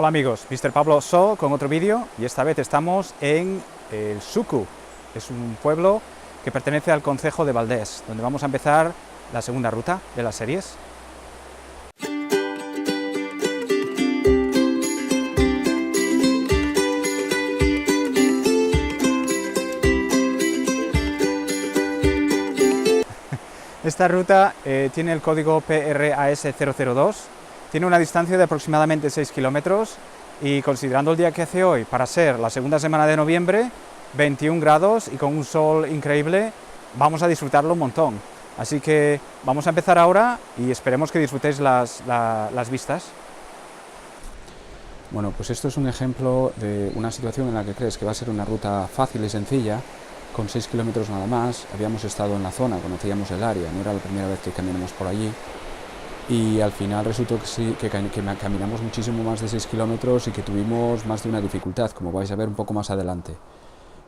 Hola amigos, Mr. Pablo So con otro vídeo y esta vez estamos en el Sucu. Es un pueblo que pertenece al concejo de Valdés, donde vamos a empezar la segunda ruta de las series. Esta ruta tiene el código PRAS002, tiene una distancia de aproximadamente 6 kilómetros y considerando el día que hace hoy, para ser la segunda semana de noviembre, 21 grados y con un sol increíble, vamos a disfrutarlo un montón. Así que vamos a empezar ahora y esperemos que disfrutéis las vistas. Bueno, pues esto es un ejemplo de una situación en la que crees que va a ser una ruta fácil y sencilla, con 6 kilómetros nada más. Habíamos estado en la zona, conocíamos el área, no era la primera vez que caminamos por allí, y al final resultó que sí, que caminamos muchísimo más de 6 kilómetros y que tuvimos más de una dificultad, como vais a ver un poco más adelante.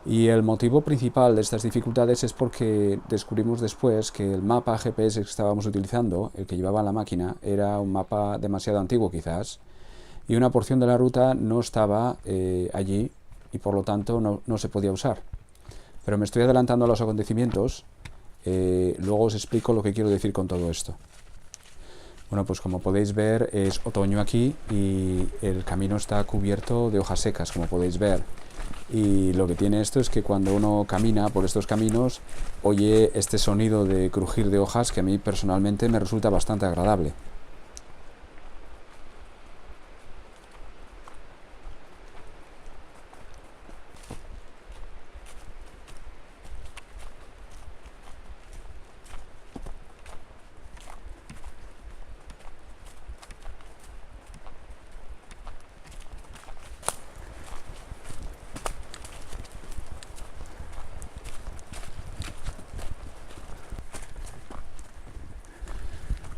Y el motivo principal de estas dificultades es porque descubrimos después que el mapa GPS que estábamos utilizando, el que llevaba la máquina, era un mapa demasiado antiguo quizás, y una porción de la ruta no estaba allí y por lo tanto no se podía usar. Pero me estoy adelantando a los acontecimientos, luego os explico lo que quiero decir con todo esto. Bueno, pues como podéis ver es otoño aquí y el camino está cubierto de hojas secas, como podéis ver. Y lo que tiene esto es que cuando uno camina por estos caminos oye este sonido de crujir de hojas que a mí personalmente me resulta bastante agradable.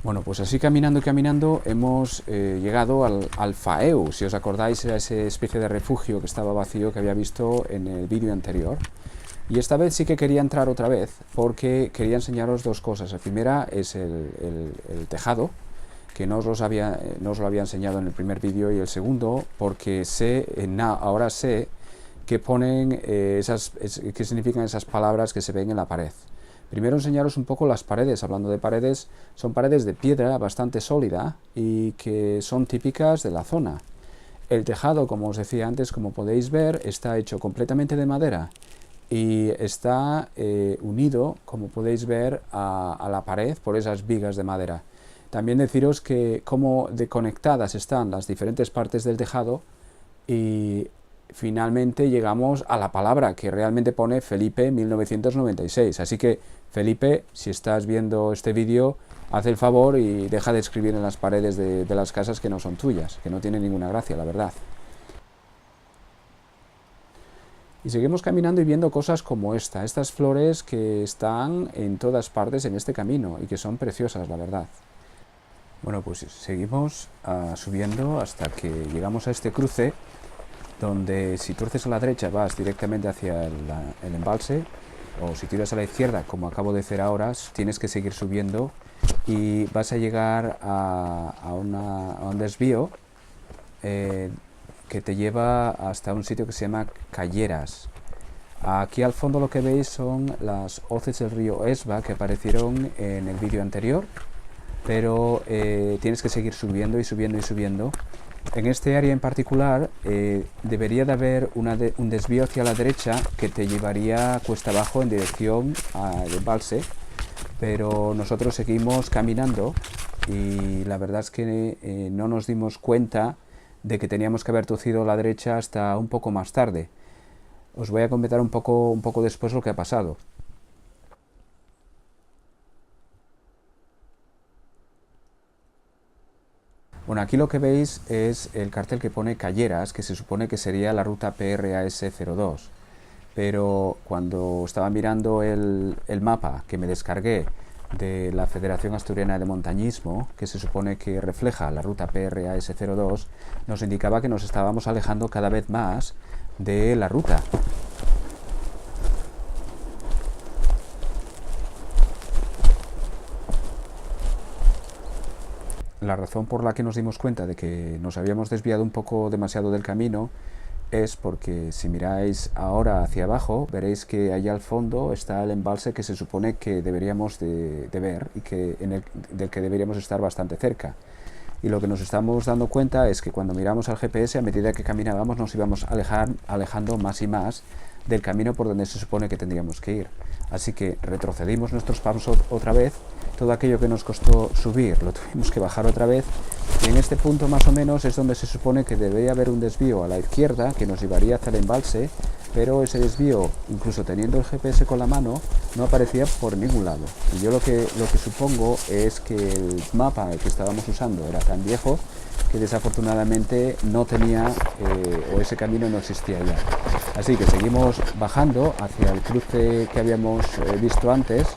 Bueno, pues así caminando y caminando hemos llegado al Faeu. Si os acordáis, era esa especie de refugio que estaba vacío que había visto en el vídeo anterior. Y esta vez sí que quería entrar otra vez porque quería enseñaros dos cosas. La primera es el tejado, que no os lo había enseñado en el primer vídeo, y el segundo porque ahora sé qué ponen qué significan esas palabras que se ven en la pared. Primero enseñaros un poco las paredes. Hablando de paredes, son paredes de piedra bastante sólida y que son típicas de la zona. El tejado, como os decía antes, como podéis ver, está hecho completamente de madera y está unido, como podéis ver, a la pared por esas vigas de madera. También deciros que cómo conectadas están las diferentes partes del tejado, y finalmente llegamos a la palabra que realmente pone Felipe 1996. Así que, Felipe, si estás viendo este vídeo, haz el favor y deja de escribir en las paredes de las casas que no son tuyas, que no tiene ninguna gracia, la verdad. Y seguimos caminando y viendo cosas como estas flores que están en todas partes en este camino y que son preciosas, la verdad. Bueno, pues seguimos subiendo hasta que llegamos a este cruce, donde si tuerces a la derecha vas directamente hacia el embalse, o si tiras a la izquierda, como acabo de hacer ahora, tienes que seguir subiendo y vas a llegar a un desvío que te lleva hasta un sitio que se llama Calleras. Aquí al fondo lo que veis son las hoces del río Esba que aparecieron en el vídeo anterior, pero tienes que seguir subiendo y subiendo y subiendo. En este área en particular debería de haber un desvío hacia la derecha que te llevaría cuesta abajo en dirección al embalse, pero nosotros seguimos caminando y la verdad es que no nos dimos cuenta de que teníamos que haber torcido a la derecha hasta un poco más tarde. Os voy a comentar un poco después lo que ha pasado. Bueno, aquí lo que veis es el cartel que pone Calleras, que se supone que sería la ruta PRAS02. Pero cuando estaba mirando el mapa que me descargué de la Federación Asturiana de Montañismo, que se supone que refleja la ruta PRAS02, nos indicaba que nos estábamos alejando cada vez más de la ruta. la razón por la que nos dimos cuenta de que nos habíamos desviado un poco demasiado del camino es porque si miráis ahora hacia abajo veréis que allá al fondo está el embalse que se supone que deberíamos de ver y del que deberíamos estar bastante cerca. Y lo que nos estamos dando cuenta es que cuando miramos al GPS, a medida que caminábamos nos íbamos alejando más y más del camino por donde se supone que tendríamos que ir. Así que retrocedimos nuestros pasos otra vez, todo aquello que nos costó subir lo tuvimos que bajar otra vez, y en este punto más o menos es donde se supone que debería haber un desvío a la izquierda que nos llevaría hacia el embalse, pero ese desvío, incluso teniendo el GPS con la mano, no aparecía por ningún lado. Y yo lo que supongo es que el mapa que estábamos usando era tan viejo que desafortunadamente no tenía, o ese camino no existía ya. Así que seguimos bajando hacia el cruce que habíamos visto antes,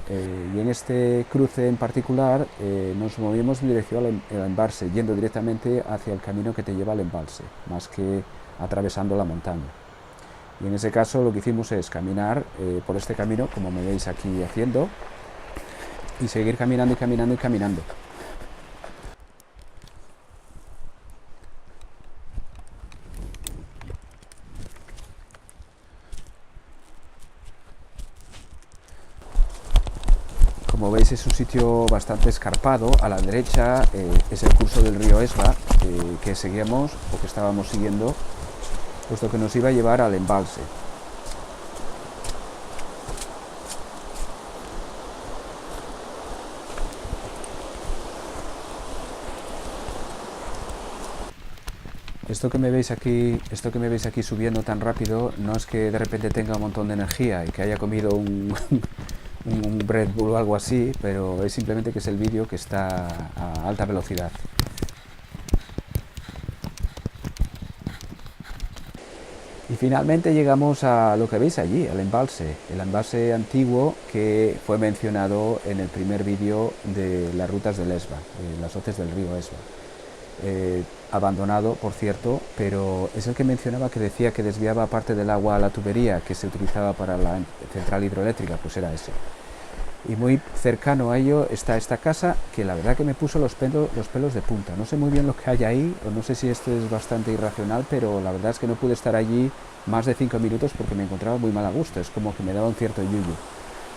y en este cruce en particular nos movimos en dirección al embalse, yendo directamente hacia el camino que te lleva al embalse, más que atravesando la montaña. Y en ese caso lo que hicimos es caminar por este camino, como me veis aquí haciendo, y seguir caminando y caminando y caminando. Como veis es un sitio bastante escarpado. A la derecha es el curso del río Esba que seguíamos o que estábamos siguiendo, puesto que nos iba a llevar al embalse. Esto que me veis aquí subiendo tan rápido no es que de repente tenga un montón de energía y que haya comido un Red Bull o algo así, pero es simplemente que es el vídeo que está a alta velocidad. Y finalmente llegamos a lo que veis allí, el embalse antiguo que fue mencionado en el primer vídeo de las rutas del Esba, las hoces del río Esba. Abandonado, por cierto, pero es el que mencionaba, que decía que desviaba parte del agua a la tubería que se utilizaba para la central hidroeléctrica, pues era ese. Y muy cercano a ello está esta casa, que la verdad que me puso los pelos de punta. No sé muy bien lo que hay ahí, o no sé si esto es bastante irracional, pero la verdad es que no pude estar allí más de 5 minutos porque me encontraba muy mal a gusto, es como que me daba un cierto yuyu.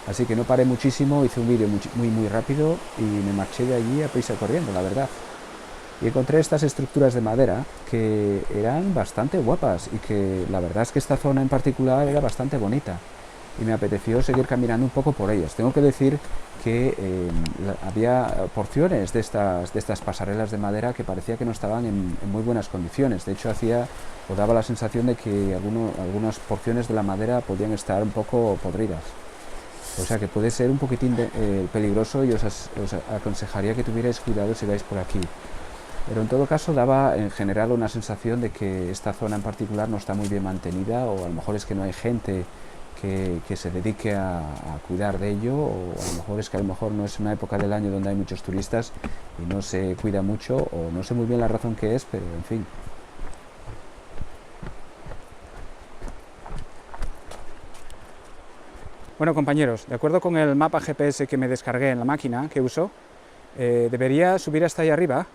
Así que no paré muchísimo, hice un vídeo muy rápido y me marché de allí a prisa corriendo, la verdad. Y encontré estas estructuras de madera que eran bastante guapas y que la verdad es que esta zona en particular era bastante bonita y me apeteció seguir caminando un poco por ellas. Tengo que decir que había porciones de estas pasarelas de madera que parecía que no estaban en muy buenas condiciones. De hecho daba la sensación de que algunas porciones de la madera podían estar un poco podridas. O sea que puede ser un poquitín peligroso y os aconsejaría que tuvierais cuidado si vais por aquí. Pero en todo caso daba en general una sensación de que esta zona en particular no está muy bien mantenida, o a lo mejor es que no hay gente que se dedique a cuidar de ello, o a lo mejor es que no es una época del año donde hay muchos turistas y no se cuida mucho, o no sé muy bien la razón que es, pero en fin. Bueno, compañeros, de acuerdo con el mapa GPS que me descargué en la máquina que uso, debería subir hasta ahí arriba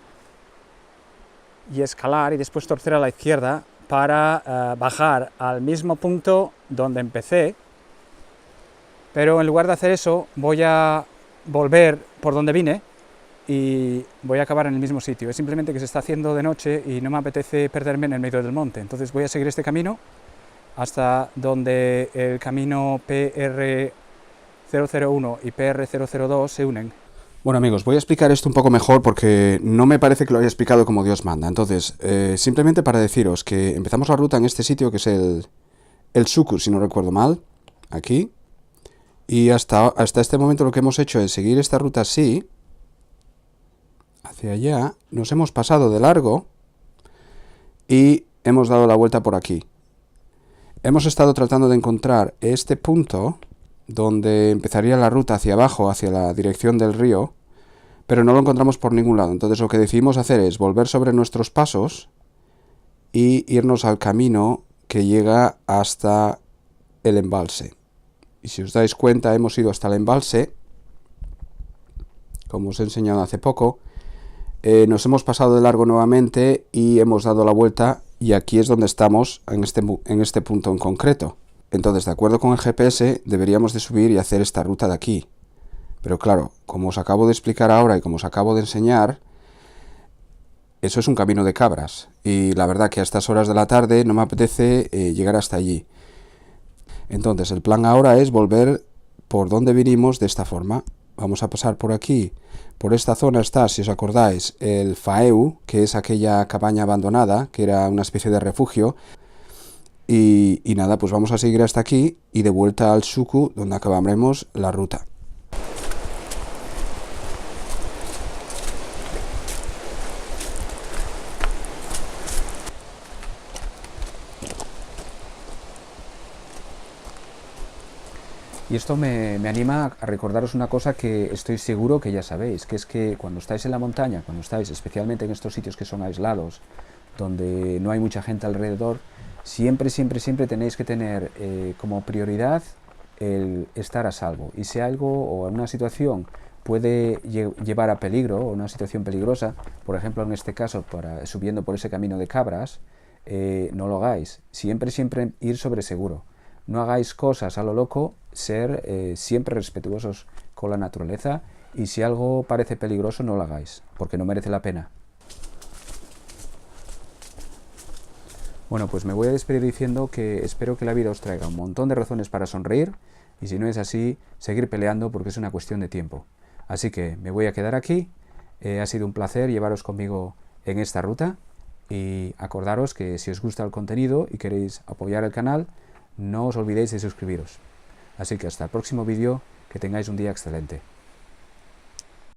y escalar y después torcer a la izquierda para bajar al mismo punto donde empecé, pero en lugar de hacer eso voy a volver por donde vine y voy a acabar en el mismo sitio. Es simplemente que se está haciendo de noche y no me apetece perderme en el medio del monte, entonces voy a seguir este camino hasta donde el camino PR001 y PR002 se unen. Bueno, amigos, voy a explicar esto un poco mejor porque no me parece que lo haya explicado como Dios manda. Entonces, simplemente para deciros que empezamos la ruta en este sitio que es el Suku, si no recuerdo mal, aquí. Y hasta este momento lo que hemos hecho es seguir esta ruta así, hacia allá, nos hemos pasado de largo y hemos dado la vuelta por aquí. Hemos estado tratando de encontrar este punto donde empezaría la ruta hacia abajo, hacia la dirección del río, pero no lo encontramos por ningún lado. Entonces lo que decidimos hacer es volver sobre nuestros pasos y irnos al camino que llega hasta el embalse. Y si os dais cuenta, hemos ido hasta el embalse, como os he enseñado hace poco, nos hemos pasado de largo nuevamente y hemos dado la vuelta, y aquí es donde estamos en este punto en concreto. Entonces, de acuerdo con el GPS, deberíamos de subir y hacer esta ruta de aquí. Pero claro, como os acabo de explicar ahora y como os acabo de enseñar, eso es un camino de cabras, y la verdad que a estas horas de la tarde no me apetece llegar hasta allí. Entonces el plan ahora es volver por donde vinimos de esta forma. Vamos a pasar por aquí. Por esta zona está, si os acordáis, el Faeu, que es aquella cabaña abandonada, que era una especie de refugio. Y nada, pues vamos a seguir hasta aquí y de vuelta al Suku, donde acabaremos la ruta. Y esto me anima a recordaros una cosa que estoy seguro que ya sabéis, que es que cuando estáis en la montaña, cuando estáis especialmente en estos sitios que son aislados, donde no hay mucha gente alrededor, siempre tenéis que tener como prioridad el estar a salvo. Y si algo o una situación puede llevar a peligro, o una situación peligrosa, por ejemplo en este caso subiendo por ese camino de cabras, no lo hagáis. Siempre ir sobre seguro. No hagáis cosas a lo loco, ser siempre respetuosos con la naturaleza, y si algo parece peligroso no lo hagáis, porque no merece la pena. Bueno, pues me voy a despedir diciendo que espero que la vida os traiga un montón de razones para sonreír, y si no es así, seguir peleando porque es una cuestión de tiempo. Así que me voy a quedar aquí. Ha sido un placer llevaros conmigo en esta ruta, y acordaros que si os gusta el contenido y queréis apoyar el canal, no os olvidéis de suscribiros. Así que hasta el próximo vídeo, que tengáis un día excelente.